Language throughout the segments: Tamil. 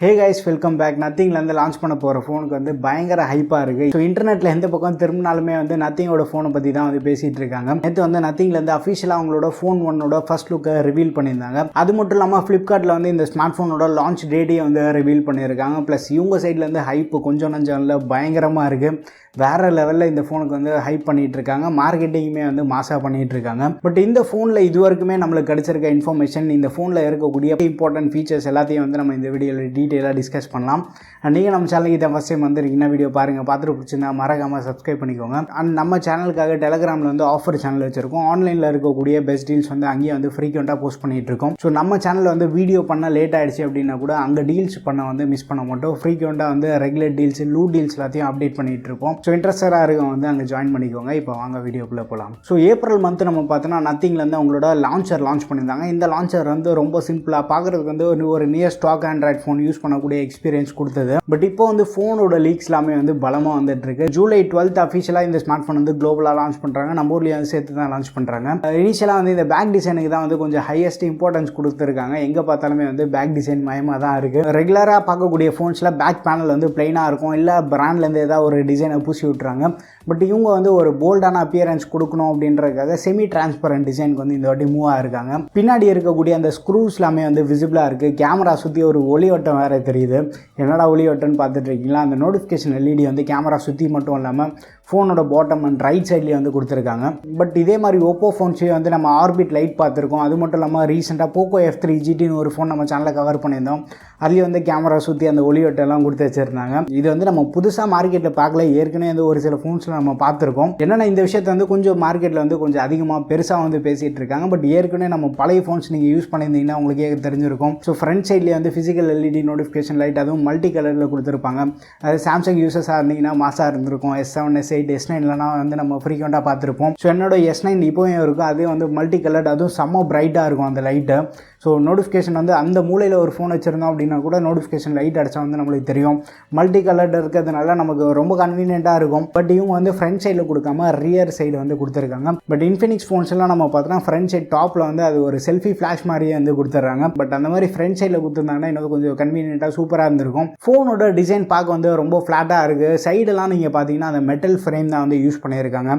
Hey guys, welcome back. நத்திங்லேருந்து லான்ச் பண்ண போகிற ஃபோனுக்கு வந்து பயங்கர ஹைப்பாக இருக்குது. ஸோ இன்டர்நெட்டில் எந்த பக்கம் திரும்பினாலுமே வந்து நத்திங்கோட ஃபோனை பற்றி தான் வந்து பேசிகிட்டு இருக்காங்க. நேற்று வந்து நத்திங்லேருந்து அஃபிஷியலாக அவங்களோட ஃபோன் ஒன்னோட ஃபர்ஸ்ட் லுக்கை ரிவீல் பண்ணியிருந்தாங்க. அது மட்டும் இல்லாமல் ஃப்ளிப்கார்ட்டில் வந்து இந்த ஸ்மார்ட் ஃபோனோட லான்ச் டேட்டையும் வந்து ரிவீல் பண்ணியிருக்காங்க. ப்ளஸ் இவங்க சைட்லேருந்து ஹைப்பு கொஞ்சம் நஞ்சம்ல பயங்கரமாக இருக்குது. வேறு லெவலில் இந்த ஃபோனுக்கு வந்து ஹைப் பண்ணிகிட்டு இருக்காங்க. மார்க்கெட்டிங்குமே வந்து மாசாக பண்ணிகிட்டு இருக்காங்க. பட் இந்த ஃபோனில் இது வரைக்குமே நம்மளுக்கு கிடைச்சிருக்க இன்ஃபர்மேஷன், இந்த ஃபோனில் இருக்கக்கூடிய இம்பார்ட்டன்ட் ஃபீச்சர்ஸ் எல்லாத்தையும் வந்து நம்ம இந்த வீடியோவில் டீட்டெயிலாக டிஸ்கஸ் பண்ணலாம். நீங்கள் நம்ம சேனலுக்கு இதை ஃபஸ்ட் டைம் வந்துருக்கீங்கன்னா வீடியோ பாருங்கள், பார்த்துட்டு பிடிச்சிருந்தா மறக்காமல் சப்ஸ்கிரைப் பண்ணிக்கோங்க. அண்ட் நம்ம சேனலுக்காக டெலகிராமில் வந்து ஆஃபர் சேனல் வச்சுருக்கோம். ஆன்லைனில் இருக்கக்கூடிய பெஸ்ட் டீல்ஸ் வந்து அங்கேயே வந்து ஃப்ரீக்வெண்ட்டாக போஸ்ட் பண்ணிகிட்டு இருக்கோம். ஸோ நம்ம சேனலில் வந்து வீடியோ பண்ண லேட் ஆகிடுச்சு அப்படின்னா கூட அங்கே டீல்ஸ் பண்ண வந்து மிஸ் பண்ண மாட்டோம். ஃப்ரீக்வெண்ட்டாக வந்து ரெகுலர் டீல்ஸ், லூட் டீல்ஸ் எல்லாத்தையும் அப்டேட் பண்ணிகிட்டு இருக்கோம். ஸோ இன்ட்ரெஸ்டாக இருக்கும் வந்து அங்கே ஜாயின் பண்ணிக்கோங்க. இப்போ வாங்க வீடியோக்குள்ளே போகலாம். ஸோ ஏப்ரல் மந்த் நம்ம பார்த்தோன்னா நத்திங்லேருந்து அவங்களோட லான்ச்சர் லான்ச் பண்ணியிருந்தாங்க. இந்த லான்ச்சர் வந்து ரொம்ப சிம்பிளாக பார்க்குறதுக்கு வந்து ஒரு near stock Android phone use பண்ணக்கூடிய எக்ஸ்பீரியன்ஸ் கொடுத்தது. பட் இப்போ வந்து ஃபோனோட லீக்ஸ் எல்லாமே வந்து பலமாக வந்துட்டு இருக்கு. ஜூலை 12 அஃபிஷியலாக இந்த ஸ்மார்ட் ஃபோன் வந்து குளோபலாக லான்ச் பண்ணுறாங்க. நம்ம ஊர்லேயே வந்து சேர்த்து தான் லான்ச் பண்ணுறாங்க. இனிஷியலாக வந்து இந்த பேக் டிசைனுக்கு தான் வந்து கொஞ்சம் ஹையஸ்ட் இம்பார்ட்டன்ஸ் கொடுத்துருக்காங்க. எங்கே பார்த்தாலுமே வந்து பேக் டிசைன் மயமாக தான் இருக்குது. ரெகுலராக பார்க்கக்கூடிய ஃபோன்ஸில் பேக் பேனல் வந்து பிளைனாக இருக்கும், இல்லை பிராண்ட்லேருந்து ஏதாவது ஒரு டிசைனை பூசி விட்றாங்க. பட் இவங்க வந்து ஒரு போல்டான அப்பியரன்ஸ் கொடுக்கணும் அப்படின்றதுக்காக செமி டிரான்ஸ்பரண்ட் டிசைனுக்கு வந்து இந்த வாட்டி மூவ் ஆகிருக்காங்க. பின்னாடி இருக்கக்கூடிய அந்த ஸ்க்ரூஸ் எல்லாமே வந்து விசிபிளாக இருக்குது. கேமரா சுற்றி ஒரு ஒளிவட்டம் வேறு தெரியுது. என்னடா ஒளிவட்டம்னு பார்த்துட்டு இருக்கீங்களா? அந்த நோட்டிஃபிகேஷன் எல்இடி வந்து கேமரா சுற்றி மட்டும் இல்லாமல் ஃபோனோட பாட்டம் அண்ட் ரைட் சைட்லேயே வந்து கொடுத்துருக்காங்க. பட் இதே மாதிரி ஓப்போ ஃபோன்ஸே வந்து நம்ம ஆர்பிட் லைட் பார்த்துருக்கோம். அது மட்டும் இல்லாமல் ரீசெண்டாக போக்கோ F3 GTன்னு ஒரு ஃபோன் நம்ம சேனலில் கவர் பண்ணியிருந்தோம். அதுலேயும் வந்து கேமரா சுற்றி அந்த ஒளிவட்டெல்லாம் கொடுத்து வச்சுருந்தாங்க. இது வந்து நம்ம புதுசாக மார்க்கெட்டில் பார்க்கல, ஏற்கனவே வந்து ஒரு சில ஃபோன்ஸில் நம்ம பார்த்துருக்கோம். என்னென்னா இந்த விஷயத்தை வந்து கொஞ்சம் மார்க்கெட்டில் வந்து கொஞ்சம் அதிகமாக பெருசாக வந்து பேசிகிட்டு இருக்காங்க. பட் ஏற்கனவே நம்ம பழைய ஃபோன்ஸ் நீங்கள் யூஸ் பண்ணியிருந்தீங்கன்னா உங்களுக்கே தெரிஞ்சிருக்கும். ஸோ ஃப்ரண்ட் சைட்லேயே வந்து ஃபிசிக்கல் எல்இடி நோட்டிஃபிகேஷன் லைட், அதுவும் மல்டி கலரில் கொடுத்துருப்பாங்க. அது சாம்சங் யூசர்ஸாக இருந்தீங்கன்னா மாசாக இருந்திருக்கும். S7, S8, S9லாம் வந்து நம்ம ஃப்ரீக்வெண்ட்டாக பார்த்துருப்போம். ஸோ என்னோட S9 இப்போவும் இருக்கும். அதே வந்து மல்டி கலர், அதுவும் செம்ம பிரைட்டாக இருக்கும் அந்த லைட்டு. ஸோ நோட்டிஃபிகேஷன் வந்து அந்த மூலையில் ஒரு ஃபோன் வச்சுருந்தோம் அப்படின்னா கூட நோட்டிஃபிகேஷன் லைட் அடித்தா வந்து நம்மளுக்கு தெரியும். மல்டி கலர்டு இருக்கிறதுனால நமக்கு ரொம்ப கன்வீனியண்ட்டாக இருக்கும். பட் இவங்க வந்து ஃப்ரண்ட் சைடில் கொடுக்காம ரியர் சைடு வந்து கொடுத்துருக்காங்க. பட் இன்ஃபினிக்ஸ் ஃபோன்ஸ் எல்லாம் நம்ம பார்த்தோன்னா ஃப்ரண்ட் சைட் டாப்பில் வந்து அது ஒரு செல்ஃபி ஃப்ளாஷ் மாதிரியே வந்து கொடுத்துட்றாங்க. பட் அந்த மாதிரி ஃப்ரண்ட் சைடில் கொடுத்துருந்தாங்கன்னா இன்னும் கொஞ்சம் கன்வீனியண்ட்டாக சூப்பராக இருந்திருக்கும். ஃபோனோட டிசைன் பார்க்க வந்து ரொம்ப ஃப்ளாட்டாக இருக்குது. சைடெல்லாம் நீங்கள் பார்த்தீங்கன்னா அந்த மெட்டல் ஃப்ரேம் தான் வந்து யூஸ் பண்ணியிருக்காங்க.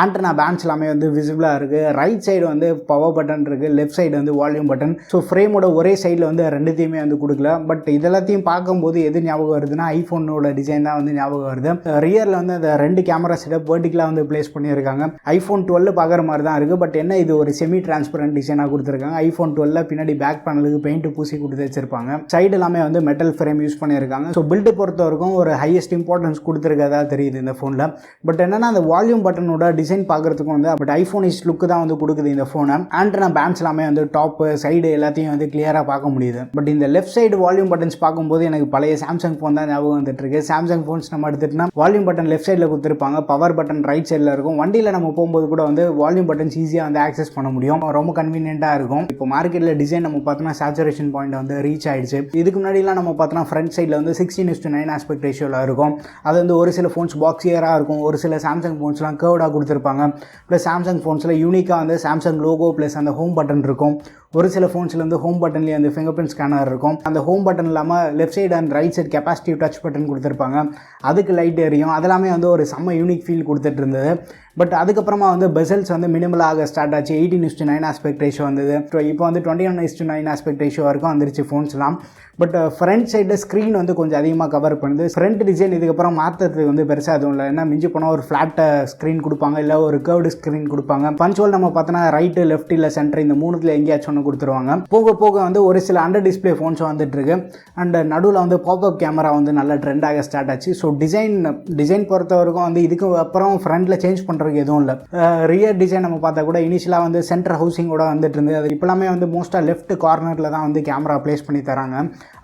ஆண்டனா பேண்ட்ஸ் எல்லாமே வந்து விசிபிளாக இருக்குது. ரைட் சைடு வந்து பவர் பட்டன் இருக்குது, லெஃப்ட் சைடு வந்து வால்யூம் பட்டன். ஸோ ஃப்ரேமோட ஒரே சைடில் வந்து ரெண்டுத்தையுமே வந்து கொடுக்கல. பட் இதெல்லாத்தையும் பார்க்கும்போது எது ஞாபகம் வருதுன்னா ஐஃபோனோட டிசைன் தான் வந்து ஞாபகம் வருது. ரியரில் வந்து அந்த ரெண்டு கேமரா செட்டப் வெர்டிகலாக வந்து பிளேஸ் பண்ணியிருக்காங்க. iPhone 12 பார்க்குற மாதிரி தான் இருக்குது. பட் என்ன இது ஒரு செமி டிரான்ஸ்பரண்ட் டிசைனாக கொடுத்துருக்காங்க. iPhone 12 பின்னாடி பேக் பேனலுக்கு பெயிண்ட் பூசி கொடுத்து வச்சிருப்பாங்க. சைடு எல்லாமே வந்து மெட்டல் ஃப்ரேம் யூஸ் பண்ணியிருக்காங்க. ஸோ பில்டு பொறுத்த வரைக்கும் ஒரு ஹையஸ்ட் இம்பார்ட்டன்ஸ் கொடுத்துருக்கதா தெரியுது இந்த ஃபோனில். பட் என்னன்னா அந்த வால்யூம் பட்டனோட டிசைன் பார்க்குறதுக்கும் வந்து பட் ஐஃபோனிஷ் லுக்கு தான் வந்து கொடுக்குது இந்த ஃபோனை. ஆண்டனா பேண்ட்ஸ் எல்லாமே வந்து டாப்பு சைடு எல்லாத்தையும் வந்து கிளியராக பார்க்க முடியுது. பட் இந்த லெஃப்ட் சைடு வால்யூம் பட்டன்ஸ் பார்க்கும்போது எனக்கு பழைய சாம்சங் ஃபோன் தான் ஞாபகம் வந்துட்டு இருக்கு. சாம்சங் ஃபோன்ஸ் நம்ம எடுத்துட்டுனா வால்யூம் பட்டன் லெஃப்ட் சைடில் கொடுத்துருப்பாங்க, பவர் பட்டன் ரைட் சைடில் இருக்கும். வண்டியில் நம்ம போகும்போது கூட வந்து வால்யூம் பட்டன்ஸ் ஈஸியாக வந்து ஆக்சஸ் பண்ண முடியும். ரொம்ப கன்வீனியண்ட்டாக இருக்கும். இப்போ மார்க்கெட்டில் டிசைன் நம்ம பார்த்தோம்னா சேச்சுரேஷன் பாயிண்ட் வந்து ரீச் ஆயிடுச்சு. இதுக்கு முன்னாடிலாம் நம்ம பார்த்தோம்னா ஃப்ரண்ட் சைடில் வந்து 16:9 ஆஸ்பெக்ட் ரேஷியோவில் இருக்கும். அது வந்து ஒரு சில ஃபோன்ஸ் பாக்ஸியராக இருக்கும், ஒரு சில சாம்சங் ஃபோன்ஸ்லாம் கர்வ்டாக கொடுத்துருப்பாங்க. ப்ளஸ் சாம்சங் ஃபோன்ஸில் யூனிக்காக வந்து சாம்சங் லோகோ ப்ளஸ் அந்த ஹோம் பட்டன் இருக்கும். ஒரு சில ஃபோன்ஸில் வந்து ஹோம் பட்டன்லேயே அந்த ஃபிங்கர் பிரிண்ட் ஸ்கேனர் இருக்கும். அந்த ஹோம் பட்டன் இல்லாமல் left side and right side capacitive touch button கொடுத்துருப்பாங்க. அதுக்கு லைட் எரியும். அதெல்லாமே வந்து ஒரு செம்ம யூனிக் ஃபீல் கொடுத்துட்டு இருந்தது. பட் அதுக்கப்புறமா வந்து பெசல்ஸ் வந்து மினிமலாக ஸ்டார்ட் ஆச்சு. 18:9 ஆஸ்பெக்ட் ரேஷியோ வந்தது. இப்போ வந்து 21:9 ஆஸ்பெக்ட் ரேஷியோ வரைக்கும் வந்துருச்சு ஃபோன்ஸ்லாம். பட் ஃப்ரண்ட் சைடு ஸ்க்ரீன் வந்து கொஞ்சம் அதிகமாக கவர் பண்ணுது. ஃப்ரண்ட் டிசைன் இதுக்கப்புறம் மாற்றுறதுக்கு வந்து பெருசாக எதுவும் இல்லை. ஏன்னா மிஞ்சி போனால் ஒரு ஃப்ளாட் ஸ்க்ரீன் கொடுப்பாங்க, இல்லை ஒரு கர்வ்டு ஸ்க்ரீன் கொடுப்பாங்க. பஞ்சுவல் நம்ம பார்த்தோன்னா ரைட்டு லெஃப்ட் இல்லை சென்டர் இந்த மூணுத்தில் எங்கேயாச்சும் ஒன்று கொடுத்துருவாங்க. போக போக வந்து ஒரு சில அண்டர் டிஸ்பிளே ஃபோன்ஸ் வந்துட்டு இருக்கு. அண்ட் நடுவில் வந்து பாப்அப் கேமரா வந்து நல்ல ட்ரெண்டாக ஸ்டார்ட் ஆச்சு. ஸோ டிசைன் பொறுத்த வரைக்கும் வந்து இதுக்கு அப்புறம் ஃப்ரண்ட்டில் சேஞ்ச் பண்ணுறதுக்கு எதுவும் இல்லை. ரியர் டிசைன் நம்ம பார்த்தா கூட இனிஷியலாக வந்து சென்டர் ஹவுசிங்கோட வந்துட்டு இருந்தது. அது இப்போலாமே வந்து மோஸ்ட்டாக லெஃப்ட் கார்னரில் தான் வந்து கேமரா பிளேஸ் பண்ணி தராங்க.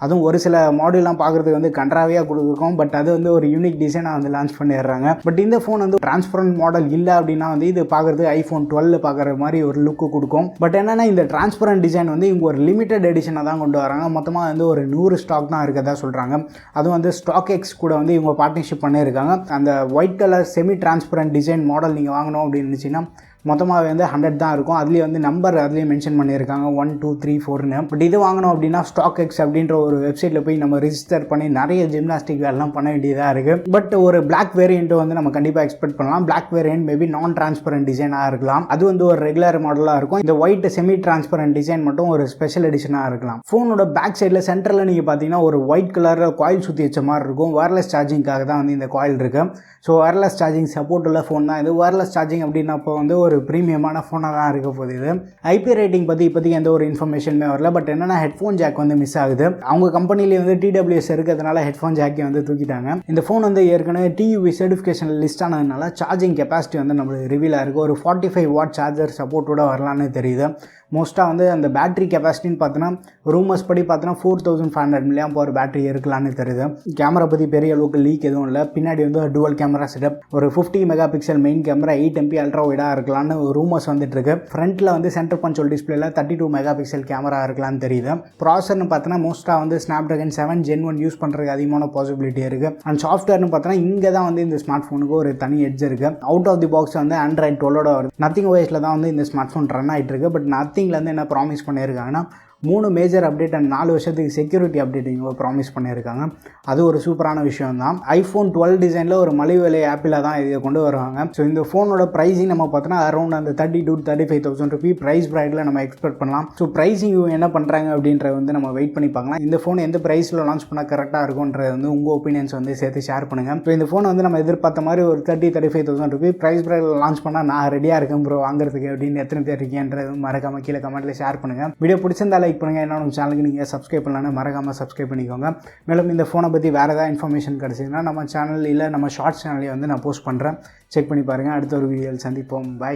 அதுவும் ஒரு சில மாடல்லாம் பார்க்குறதுக்கு வந்து கண்ட்ராவியாக கொடுக்கும். பட் அது வந்து ஒரு யூனிக் டிசைனாக வந்து லான்ச் பண்ணிடுறாங்க. பட் இந்த ஃபோன் வந்து டிரான்ஸ்பரண்ட் மாடல் இல்லை அப்படின்னா வந்து இது பார்க்குறதுக்கு iPhone 12 பார்க்குற மாதிரி ஒரு லுக்கு கொடுக்கும். பட் என்னென்னா இந்த டிரான்ஸ்பரண்ட் டிசைன் வந்து இவங்க ஒரு லிமிடெட் எடிஷனாக தான் கொண்டு வராங்க. மொத்தமாக வந்து ஒரு 100 ஸ்டாக் தான் இருக்கிறதா சொல்கிறாங்க. அதுவும் வந்து ஸ்டாக் எக்ஸ் கூட வந்து இவங்க பார்ட்னர்ஷிப் பண்ணியிருக்காங்க. அந்த white colour semi transparent design model நீங்கள் வாங்கணும் அப்படின்னு நினச்சிங்கன்னா மொத்தமாகவே வந்து 100 தான் இருக்கும். அதுலேயே வந்து நம்பர் அதுலேயே மென்ஷன் பண்ணியிருக்காங்க 1 2 3 4ன்னு. பட் இது வாங்கணும் அப்படின்னா StockX அப்படின்ற ஒரு வெப்சைட்டில் போய் நம்ம ரிஜிஸ்டர் பண்ணி நிறைய ஜிம்னாஸ்டிக் வேலைலாம் பண்ண வேண்டியதாக இருக்குது. பட் ஒரு பிளாக் வேரியண்ட்டு வந்து நம்ம கண்டிப்பாக எக்ஸ்பெக்ட் பண்ணலாம். பிளாக் வேரியன்ட் மேபி நான் டிரான்ஸ்பரண்ட் டிசைனாக இருக்கலாம். அது வந்து ஒரு ரெகுலர் மாடலாக இருக்கும். இந்த ஒயிட் செமி டிரான்ஸ்பரண்ட் டிசைன் மட்டும் ஒரு ஸ்பெஷல் எடிஷனாக இருக்கலாம். ஃபோனோட பேக் சைடில் சென்டரில் நீங்கள் பார்த்தீங்கன்னா ஒரு ஒயிட் கலரில் காயில் சுற்றி வச்ச மாதிரி இருக்கும். வயர்லெஸ் சார்ஜிங்காக தான் வந்து இந்த காயில் இருக்குது. ஸோ வயர்லெஸ் சார்ஜிங் சப்போர்ட் உள்ள ஃபோன் தான் இது. வயர்லெஸ் சார்ஜிங் அப்படின்னப்போ வந்து ஒரு ப்ரீமியமான ஃபோனாக தான் இருக்க போகுது இது. ஐபி ரேட்டிங் பற்றி இப்போதைக்கு எந்த ஒரு இன்ஃபர்மேஷனுமே வரல. பட் என்னென்னா ஹெட்ஃபோன் ஜாக் வந்து மிஸ் ஆகுது. அவங்க கம்பெனிலேயே வந்து TWS இருக்கிறதுனால ஹெட்ஃபோன் ஜாக்கை வந்து தூக்கிட்டாங்க. இந்த ஃபோன் வந்து ஏற்கனவே TUV சர்டிஃபிகேஷன் லிஸ்ட் ஆனதுனால சார்ஜிங் கெப்பாசிட்டி வந்து நம்மளுக்கு ரிவீல் ஆகிருக்கு. ஒரு 45 வாட் சார்ஜர் சப்போர்ட்டோட வரலான்னு தெரியுது. மோஸ்ட்டாக வந்து அந்த பேட்டரி கெப்பாசிட்டின்னு பார்த்தோன்னா ரூமர்ஸ் படி பார்த்தோன்னா 4500 mAh பேட்டரி இருக்கலான்னு தெரியுது. கேமரா பற்றி பெரிய அளவுக்கு லீக் எதுவும் இல்லை. பின்னாடி வந்து டுவல் கேமரா செட்டப், ஒரு 50 mega pixel main camera, 8 MP ultra வைடாக இருக்கலான்னு ரூமர்ஸ் வந்துட்டு இருக்கு. ஃப்ரண்ட்டில் வந்து சென்டர் பஞ்சோல் டிஸ்பிளேல 32 மெகா பிக்சல் கேமரா இருக்கலான்னு தெரியுது. ப்ராசர்னு பார்த்தோன்னா மோஸ்ட்டாக வந்து Snapdragon 7 Gen 1 யூஸ் பண்ணுறதுக்கு அதிகமான பாசிபிலிட்டி இருக்குது. அண்ட் சாஃப்ட்வேர்னு பார்த்தோன்னா இங்கே தான் வந்து இந்த ஸ்மார்ட் ஃபோனுக்கு ஒரு தனி எட்ஜ் இருக்குது. அவுட் ஆஃப் தி பாக்ஸ் வந்து Android 12ஓட வருது. நத்திங் OSல தான் வந்து இந்த ஸ்மார்ட் ஃபோன் ரன் ஆகிட்டு இருக்கு. பட் நத்திங்லேருந்து என்ன ப்ராமிஸ் பண்ணியிருக்காங்கன்னா 3 மேஜர் அப்டேட் அண்ட் 4 வருஷத்துக்கு செக்யூரிட்டி அப்டேட் இவங்க ப்ராமிஸ் பண்ணியிருக்காங்க. அது ஒரு சூப்பரான விஷயம் தான். iPhone 12 டிசைனில் ஒரு மலிவு விலை ஆப்பிளாக தான் இதை கொண்டு வருவாங்க. ஸோ இந்த ஃபோனோட ப்ரைஸிங் நம்ம பார்த்தோன்னா அரௌண்ட் அந்த 30 to 35,000 ரூபி ப்ரைஸ் ப்ரைடில் நம்ம எக்ஸ்பெக்ட் பண்ணலாம். ஸோ ப்ரைஸிங் என்ன பண்ணுறாங்க அப்படின்றத வந்து நம்ம வெயிட் பண்ணி பார்க்கலாம். இந்த ஃபோன் எந்த ப்ரைஸில் லான்ச் பண்ணால் கரெக்டாக இருக்கும்ன்றது வந்து உங்கள் ஒப்பீனியன்ஸ் வந்து சேர்த்து ஷேர் பண்ணுங்கள். ஸோ இந்த ஃபோன் வந்து நம்ம எதிர்பார்த்த மாதிரி ஒரு 35,000 ரூபி ப்ரைஸ் ப்ரைடில் லான்ச் பண்ணால் நான் ரெடியாக இருக்கேன் ப்ரோ வாங்குறதுக்கு அப்படின்னு எத்தனை பேர் இருக்கேன்றது மறக்காமல் கீழே கமெண்ட்டில் ஷேர் பண்ணுங்கள். வீடியோ பிடிச்சிருந்தாலும் லைக் பண்ணுங்கள். என்ன நம்ம சேனலுக்கு நீங்கள் சப்ஸ்கிரைப் பண்ணலான்னு மறக்காமல் சப்ஸ்கிரைப் பண்ணிக்கோங்க. மேலும் இந்த ஃபோனை பற்றி வேறு ஏதாவது இன்ஃபர்மேஷன் கிடச்சிதுன்னா நம்ம சேனல் இல்லை நம்ம ஷார்ட்ஸ் சேனல்லையே வந்து நான் போஸ்ட் பண்ணுறேன். செக் பண்ணி பாருங்கள். அடுத்த ஒரு வீடியோவில் சந்திப்போம். பை.